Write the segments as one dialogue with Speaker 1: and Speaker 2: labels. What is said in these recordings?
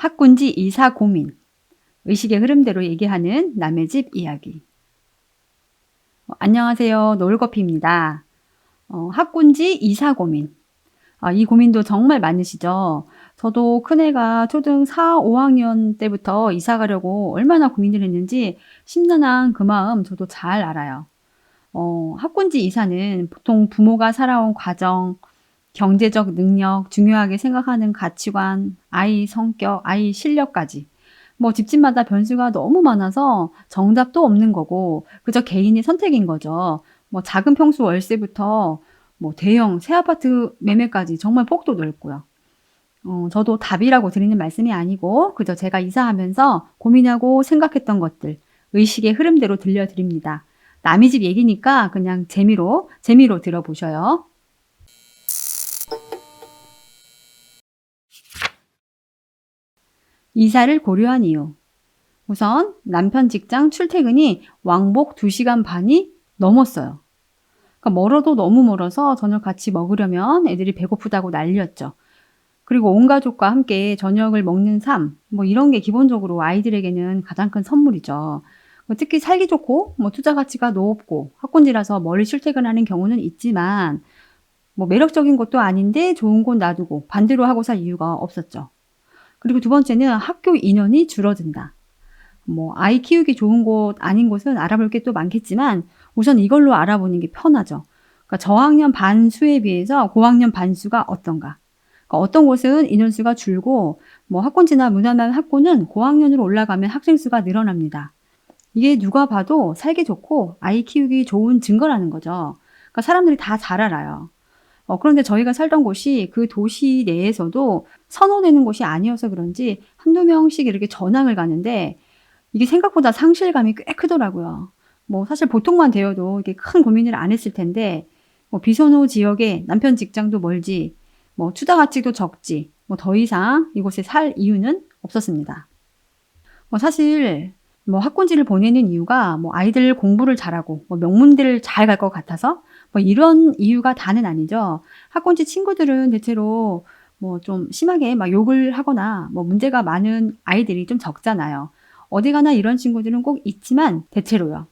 Speaker 1: 학군지 이사 고민, 의식의 흐름대로 얘기하는 남의 집 이야기. 안녕하세요. 노을커피입니다. 학군지 이사 고민. 이 고민도 정말 많으시죠? 저도 큰애가 초등 4, 5학년 때부터 이사 가려고 얼마나 고민을 했는지 심란한 그 마음 저도 잘 알아요. 학군지 이사는 보통 부모가 살아온 과정, 경제적 능력, 중요하게 생각하는 가치관, 아이 성격, 아이 실력까지 집집마다 변수가 너무 많아서 정답도 없는 거고 그저 개인의 선택인 거죠. 작은 평수 월세부터 대형 새 아파트 매매까지 정말 폭도 넓고요. 저도 답이라고 드리는 말씀이 아니고 그저 제가 이사하면서 고민하고 생각했던 것들, 의식의 흐름대로 들려드립니다. 남의 집 얘기니까 그냥 재미로 들어보셔요. 이사를 고려한 이유. 우선 남편 직장 출퇴근이 왕복 2시간 반이 넘었어요. 그러니까 멀어도 너무 멀어서 저녁 같이 먹으려면 애들이 배고프다고 난리였죠. 그리고 온 가족과 함께 저녁을 먹는 삶, 이런 게 기본적으로 아이들에게는 가장 큰 선물이죠. 특히 살기 좋고 투자 가치가 높고 학군지라서 멀리 출퇴근하는 경우는 있지만 매력적인 곳도 아닌데 좋은 곳 놔두고 반대로 하고 살 이유가 없었죠. 그리고 두 번째는 학교 인원이 줄어든다. 아이 키우기 좋은 곳 아닌 곳은 알아볼 게 또 많겠지만 우선 이걸로 알아보는 게 편하죠. 그러니까 저학년 반 수에 비해서 고학년 반 수가 어떤가. 그러니까 어떤 곳은 인원수가 줄고 학군지나 무난한 학군은 고학년으로 올라가면 학생 수가 늘어납니다. 이게 누가 봐도 살기 좋고 아이 키우기 좋은 증거라는 거죠. 그러니까 사람들이 다 잘 알아요. 그런데 저희가 살던 곳이 그 도시 내에서도 선호되는 곳이 아니어서 그런지 한두 명씩 이렇게 전학을 가는데 이게 생각보다 상실감이 꽤 크더라고요. 사실 보통만 되어도 이게 큰 고민을 안 했을 텐데 비선호 지역에 남편 직장도 멀지 투자 가치도 적지 더 이상 이곳에 살 이유는 없었습니다. 사실 학군지를 보내는 이유가 아이들 공부를 잘하고 명문대를 잘 갈 것 같아서 이런 이유가 다는 아니죠. 학군지 친구들은 대체로 좀 심하게 욕을 하거나 문제가 많은 아이들이 좀 적잖아요. 어디 가나 이런 친구들은 꼭 있지만 대체로요.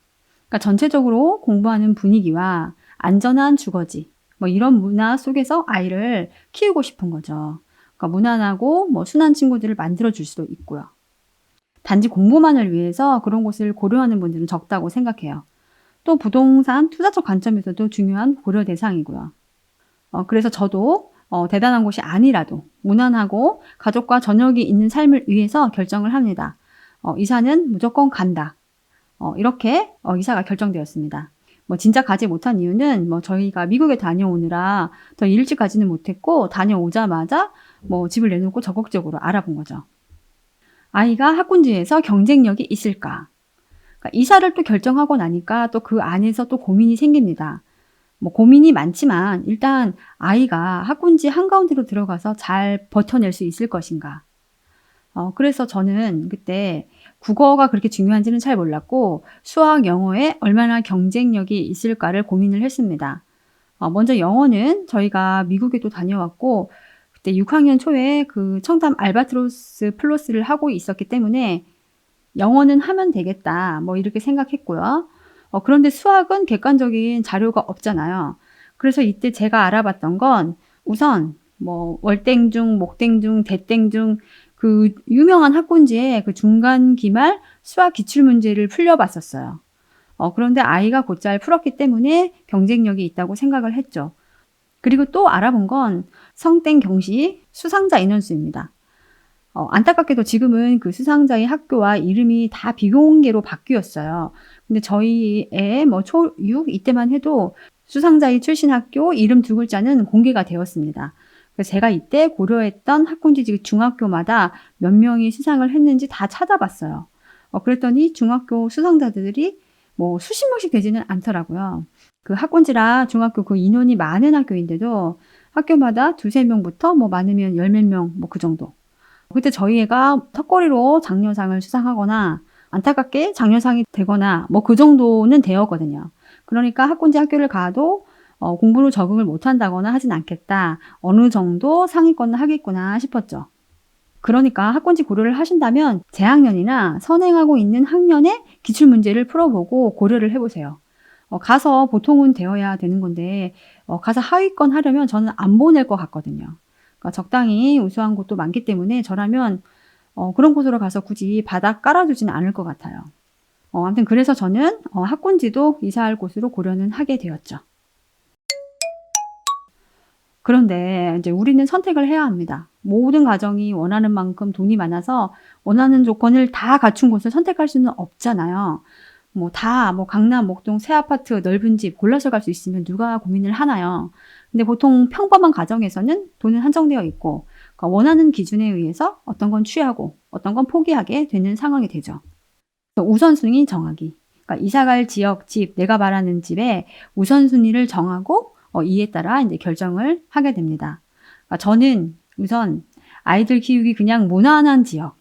Speaker 1: 그러니까 전체적으로 공부하는 분위기와 안전한 주거지 이런 문화 속에서 아이를 키우고 싶은 거죠. 그러니까 무난하고 순한 친구들을 만들어줄 수도 있고요. 단지 공부만을 위해서 그런 곳을 고려하는 분들은 적다고 생각해요. 또 부동산 투자적 관점에서도 중요한 고려 대상이고요. 그래서 저도 대단한 곳이 아니라도 무난하고 가족과 저녁이 있는 삶을 위해서 결정을 합니다. 이사는 무조건 간다. 이렇게 이사가 결정되었습니다. 진짜 가지 못한 이유는 저희가 미국에 다녀오느라 더 일찍 가지는 못했고 다녀오자마자 집을 내놓고 적극적으로 알아본 거죠. 아이가 학군지에서 경쟁력이 있을까? 그러니까 이사를 또 결정하고 나니까 또 그 안에서 또 고민이 생깁니다. 고민이 많지만 일단 아이가 학군지 한가운데로 들어가서 잘 버텨낼 수 있을 것인가? 그래서 저는 그때 국어가 그렇게 중요한지는 잘 몰랐고 수학, 영어에 얼마나 경쟁력이 있을까를 고민을 했습니다. 먼저 영어는 저희가 미국에도 다녀왔고 그때 6학년 초에 그 청담 알바트로스 플러스를 하고 있었기 때문에 영어는 하면 되겠다 이렇게 생각했고요. 그런데 수학은 객관적인 자료가 없잖아요. 그래서 이때 제가 알아봤던 건 우선 월땡중, 목땡중, 대땡중 그 유명한 학군지의 그 중간 기말 수학 기출문제를 풀려봤었어요. 그런데 아이가 곧잘 풀었기 때문에 경쟁력이 있다고 생각을 했죠. 그리고 또 알아본 건 성땡 경시 수상자 인원수입니다. 안타깝게도 지금은 그 수상자의 학교와 이름이 다 비공개로 바뀌었어요. 근데 저희 애 초6 이때만 해도 수상자의 출신 학교 이름 두 글자는 공개가 되었습니다. 그래서 제가 이때 고려했던 학군지 중학교마다 몇 명이 수상을 했는지 다 찾아봤어요. 그랬더니 중학교 수상자들이 수십 명씩 되지는 않더라고요. 그 학군지라 중학교 그 인원이 많은 학교인데도 학교마다 두세 명부터 많으면 열 몇 명 그 정도. 그때 저희 애가 턱걸이로 장려상을 수상하거나 안타깝게 장려상이 되거나 그 정도는 되었거든요. 그러니까 학군지 학교를 가도 공부로 적응을 못한다거나 하진 않겠다. 어느 정도 상위권은 하겠구나 싶었죠. 그러니까 학군지 고려를 하신다면 재학년이나 선행하고 있는 학년의 기출문제를 풀어보고 고려를 해보세요. 가서 보통은 되어야 되는 건데 가서 하위권 하려면 저는 안 보낼 것 같거든요. 그러니까 적당히 우수한 곳도 많기 때문에 저라면 그런 곳으로 가서 굳이 바닥 깔아주지는 않을 것 같아요. 아무튼 그래서 저는 학군지도 이사할 곳으로 고려는 하게 되었죠. 그런데 이제 우리는 선택을 해야 합니다. 모든 가정이 원하는 만큼 돈이 많아서 원하는 조건을 다 갖춘 곳을 선택할 수는 없잖아요. 뭐 강남, 목동, 새 아파트, 넓은 집 골라서 갈 수 있으면 누가 고민을 하나요? 근데 보통 평범한 가정에서는 돈은 한정되어 있고 그러니까 원하는 기준에 의해서 어떤 건 취하고 어떤 건 포기하게 되는 상황이 되죠. 우선순위 정하기. 그러니까 이사갈 지역, 집, 내가 바라는 집에 우선순위를 정하고 이에 따라 이제 결정을 하게 됩니다. 그러니까 저는 우선 아이들 키우기 그냥 무난한 지역,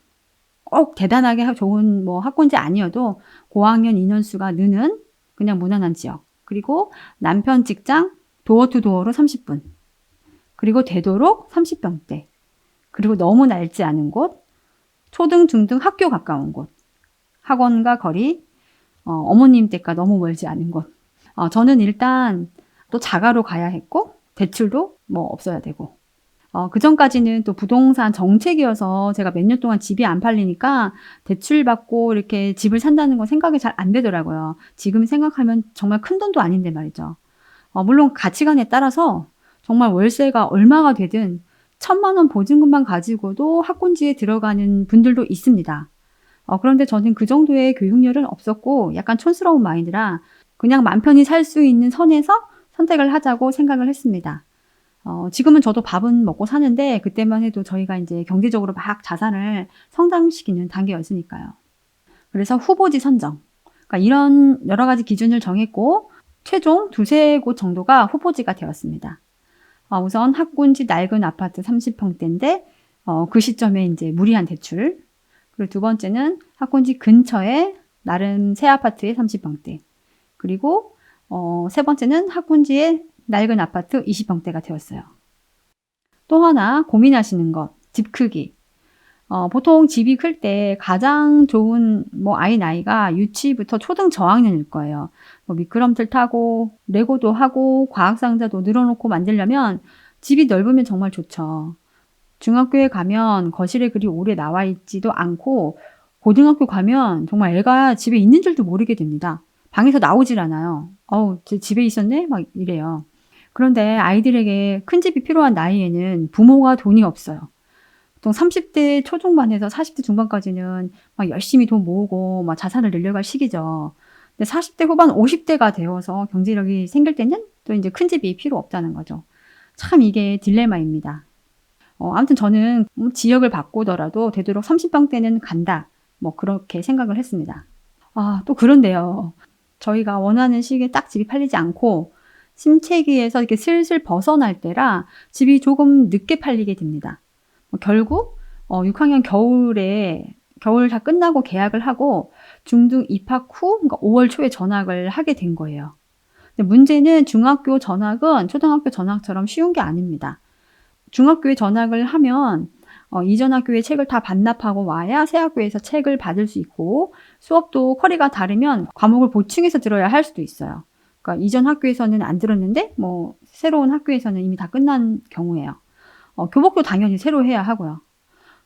Speaker 1: 꼭 대단하게 좋은 학군지 아니어도 고학년 인원수가 느는 그냥 무난한 지역. 그리고 남편 직장 도어 투 도어로 30분. 그리고 되도록 30평대. 그리고 너무 낡지 않은 곳, 초등, 중등 학교 가까운 곳. 학원과 거리, 어머님 댁과 너무 멀지 않은 곳. 저는 일단 또 자가로 가야 했고 대출도 없어야 되고 그 전까지는 또 부동산 정책이어서 제가 몇 년 동안 집이 안 팔리니까 대출 받고 이렇게 집을 산다는 건 생각이 잘 안 되더라고요. 지금 생각하면 정말 큰 돈도 아닌데 말이죠. 물론 가치관에 따라서 정말 월세가 얼마가 되든 1,000만 원 보증금만 가지고도 학군지에 들어가는 분들도 있습니다. 그런데 저는 그 정도의 교육열은 없었고 약간 촌스러운 마인드라 그냥 맘 편히 살 수 있는 선에서 선택을 하자고 생각을 했습니다. 지금은 저도 밥은 먹고 사는데 그때만 해도 저희가 이제 경제적으로 막 자산을 성장시키는 단계였으니까요. 그래서 후보지 선정. 그러니까 이런 여러 가지 기준을 정했고 최종 2-3곳 정도가 후보지가 되었습니다. 우선 학군지 낡은 아파트 30평대인데 그 시점에 이제 무리한 대출. 그리고 두 번째는 학군지 근처에 나름 새 아파트의 30평대. 그리고 세 번째는 학군지의 낡은 아파트 20평대가 되었어요. 또 하나 고민하시는 것, 집 크기. 보통 집이 클 때 가장 좋은 아이 나이가 유치부터 초등 저학년일 거예요. 미끄럼틀 타고 레고도 하고 과학상자도 늘어놓고 만들려면 집이 넓으면 정말 좋죠. 중학교에 가면 거실에 그리 오래 나와 있지도 않고 고등학교 가면 정말 애가 집에 있는 줄도 모르게 됩니다. 방에서 나오질 않아요. 제 집에 있었네? 막 이래요. 그런데 아이들에게 큰 집이 필요한 나이에는 부모가 돈이 없어요. 보통 30대 초중반에서 40대 중반까지는 막 열심히 돈 모으고 막 자산을 늘려갈 시기죠. 근데 40대 후반 50대가 되어서 경제력이 생길 때는 또 이제 큰 집이 필요 없다는 거죠. 참 이게 딜레마입니다. 아무튼 저는 지역을 바꾸더라도 되도록 30평대는 간다. 그렇게 생각을 했습니다. 또 그런데요. 저희가 원하는 시기에 딱 집이 팔리지 않고 침체기에서 이렇게 슬슬 벗어날 때라 집이 조금 늦게 팔리게 됩니다. 결국 6학년 겨울 다 끝나고 계약을 하고 중등 입학 후 그러니까 5월 초에 전학을 하게 된 거예요. 근데 문제는 중학교 전학은 초등학교 전학처럼 쉬운 게 아닙니다. 중학교에 전학을 하면 이전 학교의 책을 다 반납하고 와야 새 학교에서 책을 받을 수 있고 수업도 커리가 다르면 과목을 보충해서 들어야 할 수도 있어요. 그러니까 이전 학교에서는 안 들었는데 새로운 학교에서는 이미 다 끝난 경우예요. 교복도 당연히 새로 해야 하고요.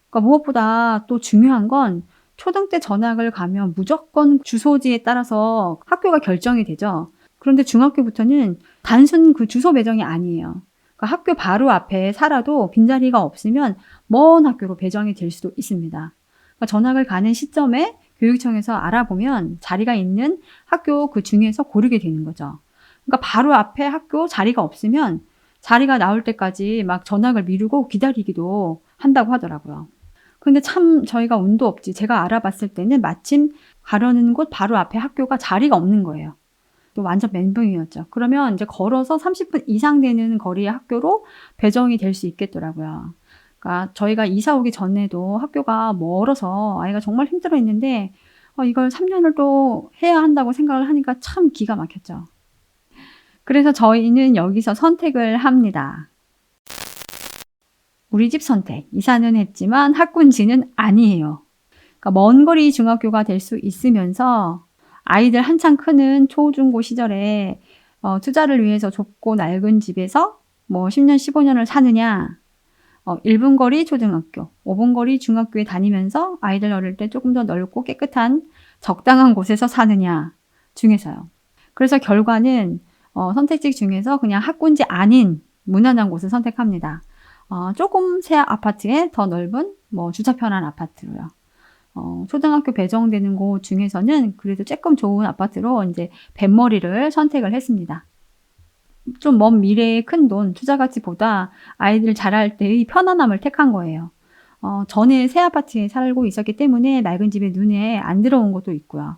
Speaker 1: 그러니까 무엇보다 또 중요한 건 초등 때 전학을 가면 무조건 주소지에 따라서 학교가 결정이 되죠. 그런데 중학교부터는 단순 그 주소 배정이 아니에요. 그러니까 학교 바로 앞에 살아도 빈자리가 없으면 먼 학교로 배정이 될 수도 있습니다. 그러니까 전학을 가는 시점에 교육청에서 알아보면 자리가 있는 학교 그 중에서 고르게 되는 거죠. 그러니까 바로 앞에 학교 자리가 없으면 자리가 나올 때까지 막 전학을 미루고 기다리기도 한다고 하더라고요. 근데 참 저희가 운도 없지. 제가 알아봤을 때는 마침 가려는 곳 바로 앞에 학교가 자리가 없는 거예요. 또 완전 멘붕이었죠. 그러면 이제 걸어서 30분 이상 되는 거리의 학교로 배정이 될 수 있겠더라고요. 그러니까 저희가 이사 오기 전에도 학교가 멀어서 아이가 정말 힘들어했는데 이걸 3년을 또 해야 한다고 생각을 하니까 참 기가 막혔죠. 그래서 저희는 여기서 선택을 합니다. 우리 집 선택. 이사는 했지만 학군지는 아니에요. 그러니까 먼 거리 중학교가 될 수 있으면서 아이들 한창 크는 초중고 시절에 투자를 위해서 좁고 낡은 집에서 뭐 10년, 15년을 사느냐, 1분 거리 초등학교, 5분 거리 중학교에 다니면서 아이들 어릴 때 조금 더 넓고 깨끗한 적당한 곳에서 사느냐 중에서요. 그래서 결과는 선택지 중에서 그냥 학군지 아닌 무난한 곳을 선택합니다. 조금 새 아파트에 더 넓은 뭐 주차 편한 아파트로요. 초등학교 배정되는 곳 중에서는 그래도 조금 좋은 아파트로 이제 뱃머리를 선택을 했습니다. 좀 먼 미래의 큰 돈, 투자 가치보다 아이들 자랄 때의 편안함을 택한 거예요. 전에 새 아파트에 살고 있었기 때문에 낡은 집에 눈에 안 들어온 것도 있고요.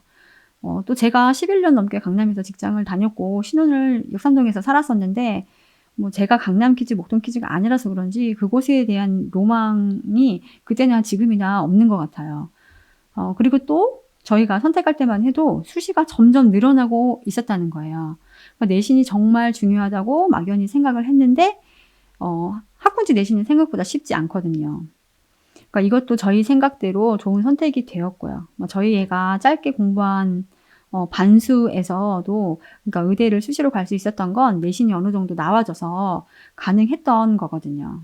Speaker 1: 또 제가 11년 넘게 강남에서 직장을 다녔고 신혼을 역삼동에서 살았었는데 뭐 제가 강남 키즈, 목동 키즈가 아니라서 그런지 그곳에 대한 로망이 그때나 지금이나 없는 것 같아요. 그리고 또 저희가 선택할 때만 해도 수시가 점점 늘어나고 있었다는 거예요. 그러니까 내신이 정말 중요하다고 막연히 생각을 했는데 학군지 내신은 생각보다 쉽지 않거든요. 그러니까 이것도 저희 생각대로 좋은 선택이 되었고요. 저희 애가 짧게 공부한 반수에서도 그러니까 의대를 수시로 갈 수 있었던 건 내신이 어느 정도 나와져서 가능했던 거거든요.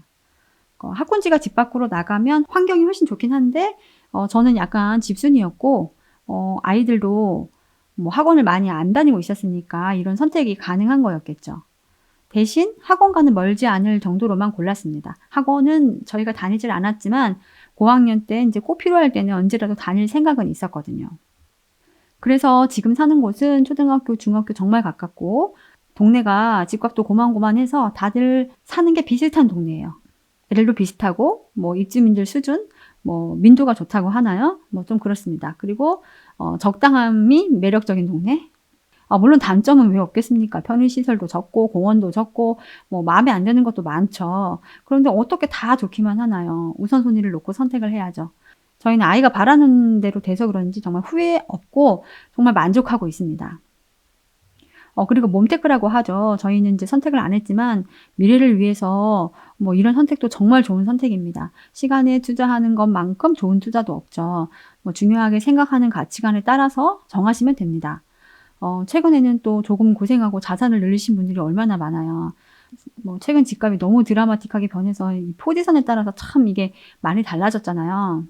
Speaker 1: 학군지가 집 밖으로 나가면 환경이 훨씬 좋긴 한데 저는 약간 집순이였고 아이들도 뭐 학원을 많이 안 다니고 있었으니까 이런 선택이 가능한 거였겠죠. 대신 학원과는 멀지 않을 정도로만 골랐습니다. 학원은 저희가 다니질 않았지만 고학년 때 이제 꼭 필요할 때는 언제라도 다닐 생각은 있었거든요. 그래서 지금 사는 곳은 초등학교, 중학교 정말 가깝고 동네가 집값도 고만고만해서 다들 사는 게 비슷한 동네예요. 애들도 비슷하고 뭐 입주민들 수준, 뭐 민도가 좋다고 하나요? 뭐 좀 그렇습니다. 그리고 적당함이 매력적인 동네. 물론 단점은 왜 없겠습니까? 편의시설도 적고 공원도 적고 뭐 마음에 안 드는 것도 많죠. 그런데 어떻게 다 좋기만 하나요? 우선순위를 놓고 선택을 해야죠. 저희는 아이가 바라는 대로 돼서 그런지 정말 후회 없고 정말 만족하고 있습니다. 그리고 몸테크라고 하죠. 저희는 이제 선택을 안 했지만 미래를 위해서 뭐 이런 선택도 정말 좋은 선택입니다. 시간에 투자하는 것만큼 좋은 투자도 없죠. 뭐 중요하게 생각하는 가치관에 따라서 정하시면 됩니다. 최근에는 또 조금 고생하고 자산을 늘리신 분들이 얼마나 많아요. 뭐 최근 집값이 너무 드라마틱하게 변해서 이 포지션에 따라서 참 이게 많이 달라졌잖아요.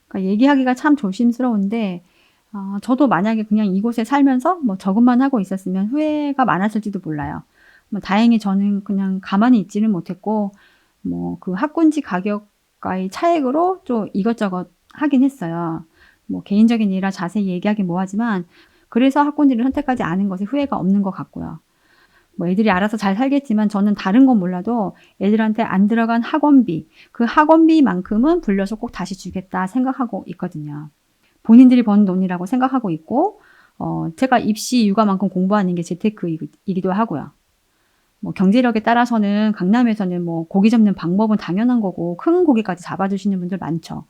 Speaker 1: 그러니까 얘기하기가 참 조심스러운데 저도 만약에 그냥 이곳에 살면서 뭐 저것만 하고 있었으면 후회가 많았을지도 몰라요. 뭐 다행히 저는 그냥 가만히 있지는 못했고 뭐 그 학군지 가격과의 차액으로 좀 이것저것 하긴 했어요. 뭐 개인적인 일이라 자세히 얘기하긴 뭐하지만 그래서 학군지를 선택하지 않은 것에 후회가 없는 것 같고요. 뭐 애들이 알아서 잘 살겠지만 저는 다른 건 몰라도 애들한테 안 들어간 학원비, 그 학원비만큼은 불려서 꼭 다시 주겠다 생각하고 있거든요. 본인들이 번 돈이라고 생각하고 있고 제가 입시 육아만큼 공부하는 게 재테크이기도 하고요. 뭐 경제력에 따라서는 강남에서는 뭐 고기 잡는 방법은 당연한 거고 큰 고기까지 잡아주시는 분들 많죠.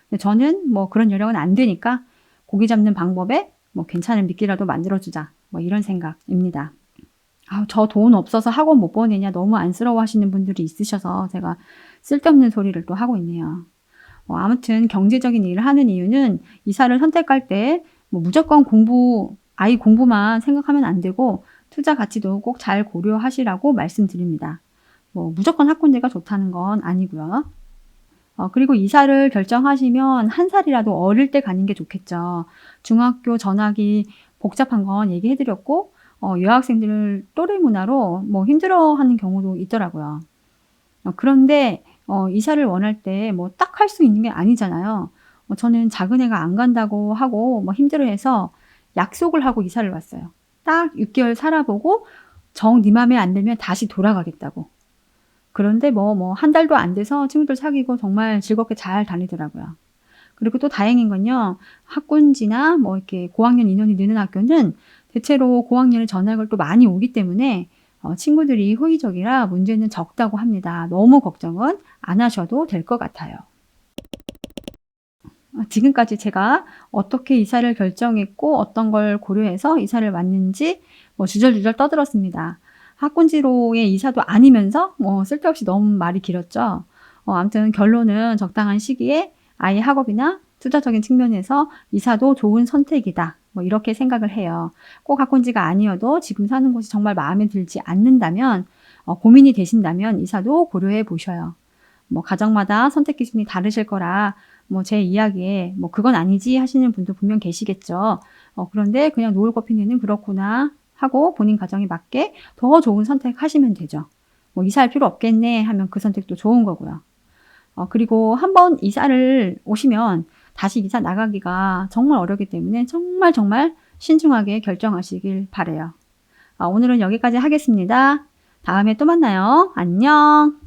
Speaker 1: 근데 저는 뭐 그런 요령은 안 되니까 고기 잡는 방법에 뭐 괜찮은 미끼라도 만들어주자 뭐 이런 생각입니다. 저 돈 없어서 학원 못 보내냐 너무 안쓰러워 하시는 분들이 있으셔서 제가 쓸데없는 소리를 또 하고 있네요. 아무튼 경제적인 일을 하는 이유는 이사를 선택할 때 뭐 무조건 아이 공부만 생각하면 안 되고 투자 가치도 꼭 잘 고려하시라고 말씀드립니다. 뭐 무조건 학군지가 좋다는 건 아니고요. 그리고 이사를 결정하시면 한 살이라도 어릴 때 가는 게 좋겠죠. 중학교 전학이 복잡한 건 얘기해드렸고 여학생들 또래 문화로 뭐 힘들어하는 경우도 있더라고요. 그런데 이사를 원할 때 뭐 딱 할 수 있는 게 아니잖아요. 저는 작은 애가 안 간다고 하고 뭐 힘들어해서 약속을 하고 이사를 왔어요. 딱 6개월 살아보고 정 네 맘에 안 들면 다시 돌아가겠다고. 그런데 뭐 한 달도 안 돼서 친구들 사귀고 정말 즐겁게 잘 다니더라고요. 그리고 또 다행인 건요. 학군지나 뭐 이렇게 고학년 인원이 느는 학교는 대체로 고학년에 전학을 또 많이 오기 때문에 친구들이 호의적이라 문제는 적다고 합니다. 너무 걱정은 안 하셔도 될 것 같아요. 지금까지 제가 어떻게 이사를 결정했고 어떤 걸 고려해서 이사를 왔는지 뭐 주절주절 떠들었습니다. 학군지로의 이사도 아니면서 뭐 쓸데없이 너무 말이 길었죠. 아무튼 결론은 적당한 시기에 아이 학업이나 투자적인 측면에서 이사도 좋은 선택이다. 뭐 이렇게 생각을 해요. 꼭 학군지가 아니어도 지금 사는 곳이 정말 마음에 들지 않는다면 고민이 되신다면 이사도 고려해 보셔요. 뭐 가정마다 선택 기준이 다르실 거라 뭐 제 이야기에 뭐 그건 아니지 하시는 분도 분명 계시겠죠. 그런데 그냥 노을 꽃피디는 그렇구나 하고 본인 가정에 맞게 더 좋은 선택하시면 되죠. 뭐 이사할 필요 없겠네 하면 그 선택도 좋은 거고요. 그리고 한번 이사를 오시면 다시 이사 나가기가 정말 어렵기 때문에 정말 신중하게 결정하시길 바라요. 오늘은 여기까지 하겠습니다. 다음에 또 만나요. 안녕.